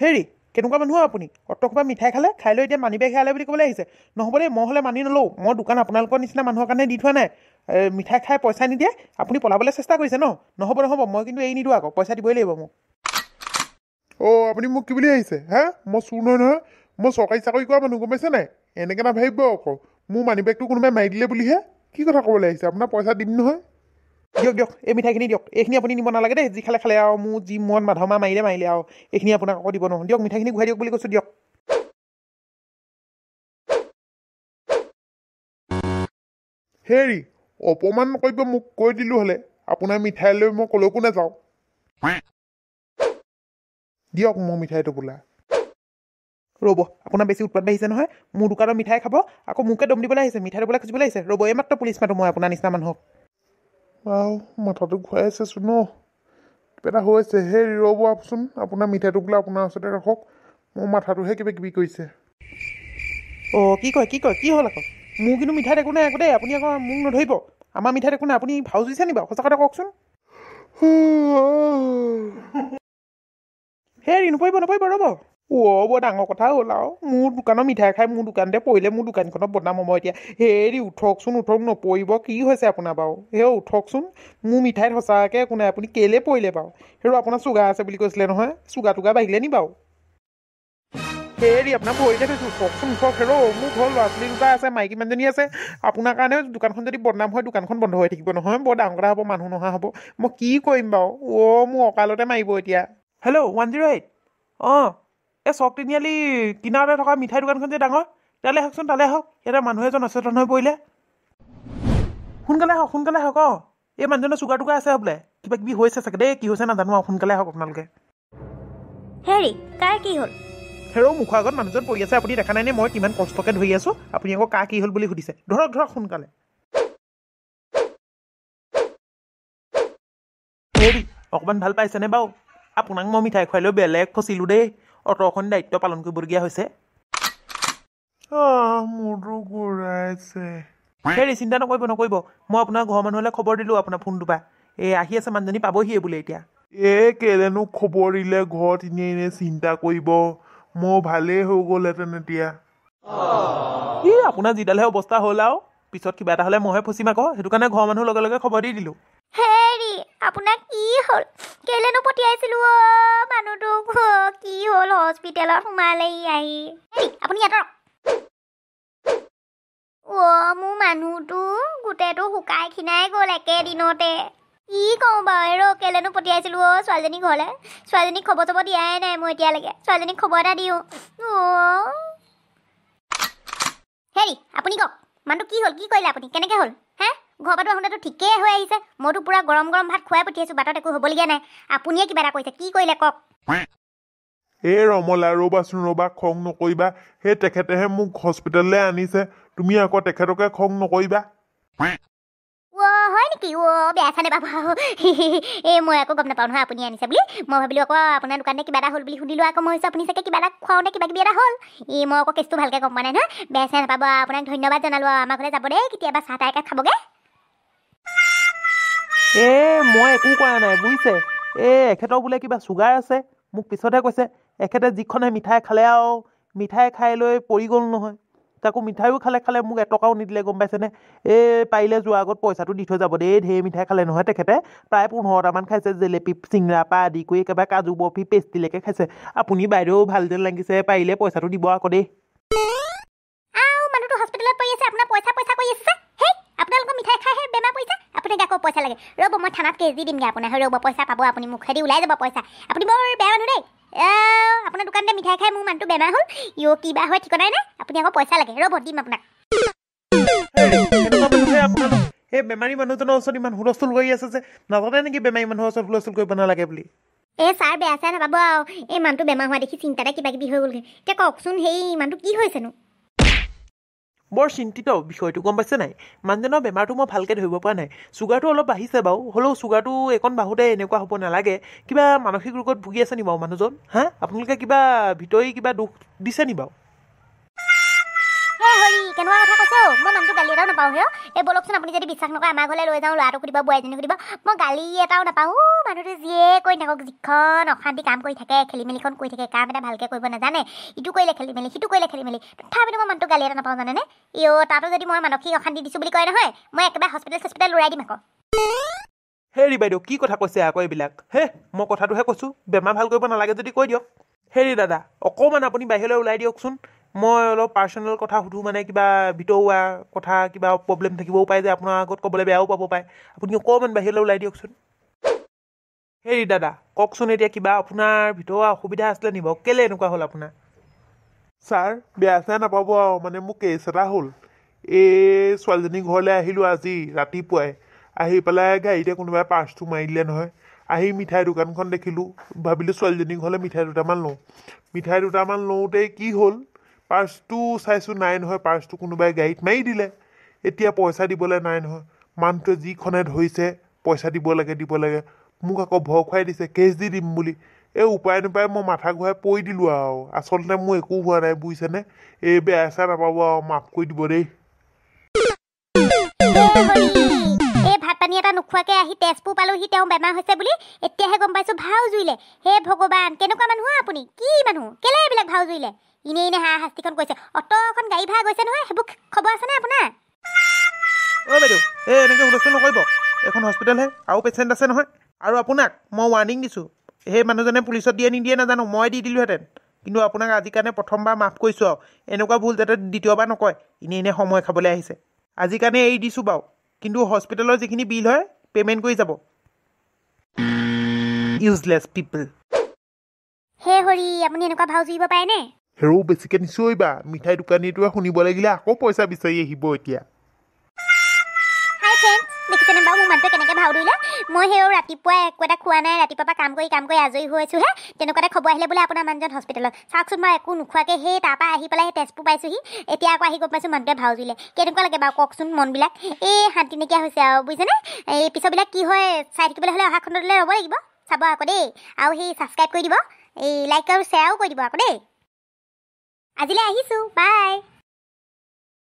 হেৰি কেনেকুৱা মানুহ আপুনি অট্টসোপা মিঠাই খাই লৈ এতিয়া মানি বেগ হেৰালে বুলি ক'বলৈ আহিছে নহ'ব দেই মই হ'লে মানি নলওঁ মই দোকান আপোনালোকৰ নিচিনা মানুহৰ কাৰণে দি থোৱা নাই মিঠাই খাই পইচা নিদিয়ে আপুনি পলাবলৈ চেষ্টা কৰিছে নহ'ব মই কিন্তু এৰি নিদিওঁ আকৌ পইচা দিবই লাগিব মোক আপুনি মোক কি বুলি আহিছে হা মই চুৰ নহয় মই চৰকাৰী চাকৰি কৰা মানুহ গম পাইছে নাই এনেকৈ নাভাবিব আকৌ মোৰ মানি বেগটো কোনোবাই মাৰি দিলে বুলিহে কি কথা ক'বলৈ আহিছে আপোনাৰ পইচা দিম নহয় দিয়ক এই মিঠাইখিনি দিয়ক এইখিনি আপুনি নিব নালাগে দেই যি খালে আৰু মোৰ যি মন মাধমা মাৰিলে আৰু এইখিনি আপোনাক আকৌ দিব নহয় দিয়ক মিঠাইখিনি ঘূৰাই দিয়ক বুলি কৈছোঁ দিয়ক হেৰি অপমান নকৰিব মোক কৈ দিলোঁ হ'লে আপোনাৰ মিঠাই লৈ মই ক'লৈকো নাযাওঁ দিয়ক মোৰ মিঠাইটো বোলা ৰ'ব আপোনাৰ বেছি উৎপাত বাঢ়িছে নহয় মোৰ দোকানৰ মিঠাই খাব আকৌ মোকে দম দিবলৈ আহিছে মিঠাই দিবলৈ খুজিবলৈ আহিছে ৰ'ব এইমাত্ৰ পুলিচ মাতো মই আপোনাৰ নিচিনা মানুহক মাথাটো ঘূৰাই আছেচোন ন কিবা এটা হৈছে হেৰি ৰ'বচোন আপোনাৰ মিঠাইটো বোলে আপোনাৰ ওচৰতে ৰাখক মোৰ মাথাটোহে কিবা কিবি কৰিছে কি কয় কি হ'ল আকৌ মোৰ কিন্তু মিঠাইত একো নাই আকৌ দেই আপুনি আকৌ মোক নধৰিব আমাৰ মিঠাইত একো নাই আপুনি ভাও জুইছে নি বাৰু সঁচা কথা কওকচোন হেৰি নপৰিব ৰ'ব বৰ ডাঙৰ কথা হ'ল আৰু মোৰ দোকানৰ মিঠাই খাই মোৰ দোকানতে পৰিলে মোৰ দোকানখনত বদনাম হ'ব এতিয়া হেৰি উঠক নপৰিব কি হৈছে আপোনাৰ বাৰু উঠকচোন মোৰ মিঠাইত সঁচাকৈ একো নাই আপুনি কেলৈ পৰিলে বাৰু আপোনাৰ চুগাৰ আছে বুলি কৈছিলে নহয় চুগাৰ বাঢ়িলে নি বাৰু হেৰি আপোনাৰ ভৰিতে থৈছোঁ উঠক মোৰ ঘৰ ল'ৰা ছোৱালী দুটা আছে মাইকী মানুহজনী আছে আপোনাৰ কাৰণে দোকানখন যদি বদনাম হয় দোকানখন বন্ধ হৈ থাকিব নহয় বৰ ডাঙৰ কথা হ'ব মানুহ নহা হ'ব মই কি কৰিম বাৰু মোৰ অকালতে মাৰিব এতিয়া হেল্ল' 108 এই চক তিনিআলি কিনাৰতে থকা মিঠাই দোকানখন যে ডাঙৰ তালৈ আহক ইয়াতে মানুহ এজন অচেতন হৈ পৰিলে সোনকালে আহক এই মানুহজনৰ চুগাৰ টুগাৰ আছে বোলে কিবা কিবি হৈছে চাগে দেই কি হৈছে নাজানো আৰু সোনকালে আহক আপোনালোকে হেৰি কাৰ কি হ'ল মুখৰ আগত মানুহজন পৰি আছে আপুনি দেখা নাই নে মই কিমান কষ্টকে ধৰি আছো আপুনি আকৌ কাৰ কি হ'ল বুলি সুধিছে ধৰক সোনকালে হেৰি অকণমান ভাল পাইছেনে বাৰু আপোনাক মই মিঠাই খুৱাই লৈ বেলেগ ফচিলোঁ দেই অট'খন দায়িত্ব পালন কৰিবলগীয়া হৈছে মোৰতো ঘূৰাইছে হেৰি চিন্তা নকৰিব মই আপোনাৰ ঘৰৰ মানুহলৈ খবৰ দিলোঁ আপোনাৰ ফোনটোৰ পৰা আহি আছে মানুহজনী পাবহিয়ে বোলে এতিয়া কেলেনো খবৰ দিলে ঘৰত এনেই চিন্তা কৰিব মোৰ ভালেই হৈ গ'লহেঁতেন এতিয়া আপোনাৰ যিডালহে অৱস্থা হ'ল আৰু পিছত কিবা এটা হ'লে মইহে ফচিম আকৌ সেইটো কাৰণে ঘৰৰ মানুহ লগে খবৰ দি দিলোঁ হেৰি আপোনাৰ কি হ'ল কেলেনো পঠিয়াইছিলো মানুহটো কি হ'ল হস্পিটেলত সোমালে আহি আপুনি ইয়াত মোৰ মানুহটো গোটেইটো শুকাই খিনাই গ'ল একেদিনতে কি কওঁ বাৰু কেলেনো পঠিয়াইছিলো ছোৱালীজনী ঘৰলৈ ছোৱালীজনীক খবৰ চবৰ দিয়াই নাই মই এতিয়ালৈকে ছোৱালীজনীক খবৰ এটা দিওঁ হেৰি আপুনি কওক মানুহটো কি হ'ল কি কৰিলে আপুনি কেনেকৈ হ'ল ঘৰ পাতো আহোঁতেতো ঠিকেই হৈ আহিছে মইতো পুৰা গৰম ভাত খুৱাই পঠিয়াইছোঁ বাটত একো হ'বলগীয়া নাই আপুনিয়ে কিবা এটা কৰিছে কি কৰিলে কওক ৰমলা ৰ'বা খং নকৰিবা সেই তেখেতেহে মোক হস্পিটেললৈ আনিছে তুমি আকৌ তেখেতকে খং নকৰিবা হয় নেকি বেয়া চানে বাবু মই আকৌ গম নাপাওঁ নহয় আপুনি আনিছে বুলি মই ভাবিলোঁ আকৌ আপোনাৰ দোকানতে কিবা এটা হ'ল বুলি শুনিলোঁ আকৌ মই ভাবিছোঁ আপুনি চাগে কিবা এটা খুৱাওঁতে কিবা কিবি এটা হ'ল মই আকৌ কেছটো ভালকৈ গম পোৱা নাই নহয় বেয়া চাই নাপাব আপোনাক ধন্যবাদ জনালোঁ আমাৰ ঘৰলৈ যাব দেই কেতিয়াবা চাহ তাহ একাপ খাবগৈ মই একো কৰা নাই বুজিছে এখেতৰ বোলে কিবা চুগাৰ আছে মোক পিছতহে কৈছে এখেতে যিখনে মিঠাই খালে আৰু মিঠাই খাই লৈ পৰি গ'ল নহয় তাকো মিঠাইও খালে মোক এটকাও নিদিলে গম পাইছেনে পাৰিলে যোৱাৰ আগত পইচাটো দি থৈ যাব দেই ঢেৰ মিঠাই খালে নহয় তেখেতে প্ৰায় 15টামান খাইছে জেলেপি চিংৰা পৰা আদি কৰি একেবাৰে কাজু বৰফি পেষ্ট্ৰিলৈকে খাইছে আপুনি বাইদেউ ভাল যেন লাগিছে পাৰিলে পইচাটো দিব আকৌ দেই মানুহটো হস্পিটেলত পৰি আছে আপোনাৰ পইচা কৰি আছে আপোনালোকৰ মিঠাই খাইহে বেমাৰ পৰিছে আপোনাক আকৌ পইচা লাগে ৰ'ব মই থানাত কেছ দি দিমগৈ আপোনাৰ ৰ'ব পইচা পাব আপুনি মুখেদি ওলাই যাব পইচা আপুনি বৰ বেয়া মানুহ দেই আপোনাৰ দোকানতে মিঠাই খাই মোৰ মানুহটো বেমাৰ হ'ল কিবা হয় ঠিকনাই নাই আপুনি আকৌ পইচা লাগে ৰ'ব দিম আপোনাক বেমাৰী মানুহজনৰ ওচৰত ইমান হুলস্থুল কৰি আছে যে নাজানে নেকি বেমাৰী মানুহৰ ওচৰত হুলস্থুল কৰিব নালাগে বুলি ছাৰ বেয়া চাই নাপাব আৰু মানুহটো বেমাৰ হোৱা দেখি চিন্তাতে কিবা কিবি হৈ গ'লগৈ এতিয়া কওকচোন সেই মানুহটো কি হৈছেনো বৰ চিন্তিত বিষয়টো গম পাইছে নাই মানুহজনৰ বেমাৰটো মই ভালকৈ ধৰিব পৰা নাই চুগাৰটো অলপ বাঢ়িছে বাৰু হ'লেও চুগাৰটো এইকণ বাঢ়োতে এনেকুৱা হ'ব নালাগে কিবা মানসিক ৰোগত ভুগি আছে নি বাৰু মানুহজন আপোনালোকে কিবা ভিতৰি কিবা দুখ দিছে নি বাৰু কেনেকুৱা নোহোৱা কথা কৈছে অ' মই মানুহটো গালি এটাও নাপাওঁ হে এই বলকচোন আপুনি যদি বিশ্বাস নকৰে আমাৰ ঘৰলৈ লৈ যাওঁ ল'ৰাটোক সুধিব বোৱাৰীজনীক সুধিব মই গালি এটাও নাপাওঁ মানুহটো যিয়ে কৰি থাকক যিখন অশান্তি কাম কৰি থাকে খেলি মেলিখন কৰি থাকে কাম এটা ভালকৈ কৰিব নাজানে ইটো কৰিলে খেলি মেলি সিটো কৰিলে খেলি মেলি তথাপিতো মই মানুহটো গালি এটা নাপাওঁ জানেনে তাতো যদি মই মানসিক অশান্তি দিছোঁ বুলি কয় নহয় মই একেবাৰে হস্পিটেল উৰাই দিম আকৌ হেৰি বাইদেউ কি কথা কৈছে আকৌ এইবিলাক হে মই কথাটোহে কৈছোঁ বেমাৰ ভাল কৰিব নালাগে যদি কৈ দিয়ক হেৰি দাদা অকণমান আপুনি বাহিৰলৈ ওলাই দিয়কচোন মই অলপ পাৰ্চনেল কথা সুধোঁ মানে কিবা ভিতৰুৱা কথা কিবা প্ৰব্লেম থাকিবও পাৰে যে আপোনাৰ আগত ক'বলৈ বেয়াও পাব পাৰে আপুনি অকণমান বাহিৰলৈ ওলাই দিয়কচোন হেৰি দাদা কওকচোন এতিয়া কিবা আপোনাৰ ভিতৰুৱা অসুবিধা আছিলে নি বাৰু কেলৈ এনেকুৱা হ'ল আপোনাৰ ছাৰ বেয়া চেয়া নাপাব আৰু মানে মোৰ কেছ এটা হ'ল এই ছোৱালীজনীৰ ঘৰলৈ আহিলোঁ আজি ৰাতিপুৱাই আহি পেলাই গাড়ীতে কোনোবাই পাৰ্চটো মাৰি দিলে নহয় আহি মিঠাই দোকানখন দেখিলোঁ ভাবিলোঁ ছোৱালীজনীৰ ঘৰলৈ মিঠাই দুটামান লওঁতেই কি হ'ল পাৰ্চটো চাইছোঁ নাই নহয় পাৰ্চটো কোনোবাই গাড়ীত মাৰি দিলে এতিয়া পইচা দিবলৈ নাই নহয় মানুহটোৱে যিখনে ধৰিছে পইচা দিব লাগে মোক আকৌ ভয় খুৱাই দিছে কেছ দি দিম বুলি এই উপায় নাপায় মই মাথা ঘূৰাই পৰি দিলোঁ আৰু আচলতে মোৰ একো হোৱা নাই বুজিছেনে এই বেয়া চেয়া নাপাব আৰু মাফ কৰি দিব দেই এই ভাত পানী এটা নোখোৱাকৈ আহি তেজপুৰ পালোহি তেওঁ বেমাৰ হৈছে বুলি এতিয়াহে গম পাইছোঁ ভাও জুৰিলে হে ভগৱান কেনেকুৱা মানুহ আপুনি কি মানুহ কেলে এইবিলাক ভাও জুৰিলে ইনে হাৰাশাস্তিখন কৈছে অটখন গাড়ী ভাড়া গৈছে নহয় সেইবোৰ খবৰ আছেনে আপোনাৰ অ' বাইদেউ এই এনেকৈ হুলস্থুল নকৰিব এখন হস্পিটেলহে আৰু পেচেণ্ট আছে নহয় আৰু আপোনাক মই ৱাৰ্ণিং দিছোঁ সেই মানুহজনে পুলিচত দিয়ে নিদিয়ে নাজানো মই দি দিলোঁহেঁতেন কিন্তু আপোনাক আজি কাৰণে প্ৰথমবাৰ মাফ কৰিছোঁ আৰু এনেকুৱা ভুল যাতে দ্বিতীয়বাৰ নকয় এনে সময় খাবলৈ আহিছে আজি কাৰণে এৰি দিছোঁ বাৰু কিন্তু হস্পিটেলৰ যিখিনি বিল হয় পে'মেণ্ট কৰি যাব ইউজলেছ পিপল হে হৰি আপুনি এনেকুৱা ভাও জুৰিব পাৰেনে হেৰৌ বেছিকৈ নিচিঞৰিবা মিঠাই দোকানীটোৱে শুনিব লাগিলে আকৌ পইচা বিচাৰি আহিব এতিয়া হাই ফ্ৰেণ্ডছ দেখিছেনে বাৰু মোৰ মানুহটোৱে কেনেকৈ ভাও ধৰিলে মই সেই ৰাতিপুৱাই একো এটা খোৱা নাই ৰাতিপুৱাৰ পৰা কাম কৰি আজৰি হৈ আছোঁহে তেনেকুৱাতে খবৰ আহিলে বোলে আপোনাৰ মানুহজন হস্পিটেলত চাওকচোন মই একো নোখোৱাকৈ সেই তাৰপৰা আহি পেলাই সেই তেজপুৰ পাইছোঁহি এতিয়া আকৌ আহি গম পাইছোঁ মানুহটোৱে ভাও জুৰিলে কেনেকুৱা লাগে বাৰু কওকচোন মনবিলাক এই শান্তি নাইকিয়া হৈছে আৰু বুজিছেনে এই পিছৰবিলাক কি হয় চাই থাকিবলৈ হ'লে অহা খণ্ডলৈ ৰ'ব লাগিব চাব আকৌ দেই আৰু সেই ছাবস্ক্ৰাইব কৰি দিব এই লাইক আৰু শ্বেয়াৰো কৰি দিব আকৌ দেই আজিলৈ আহিছোঁ বাই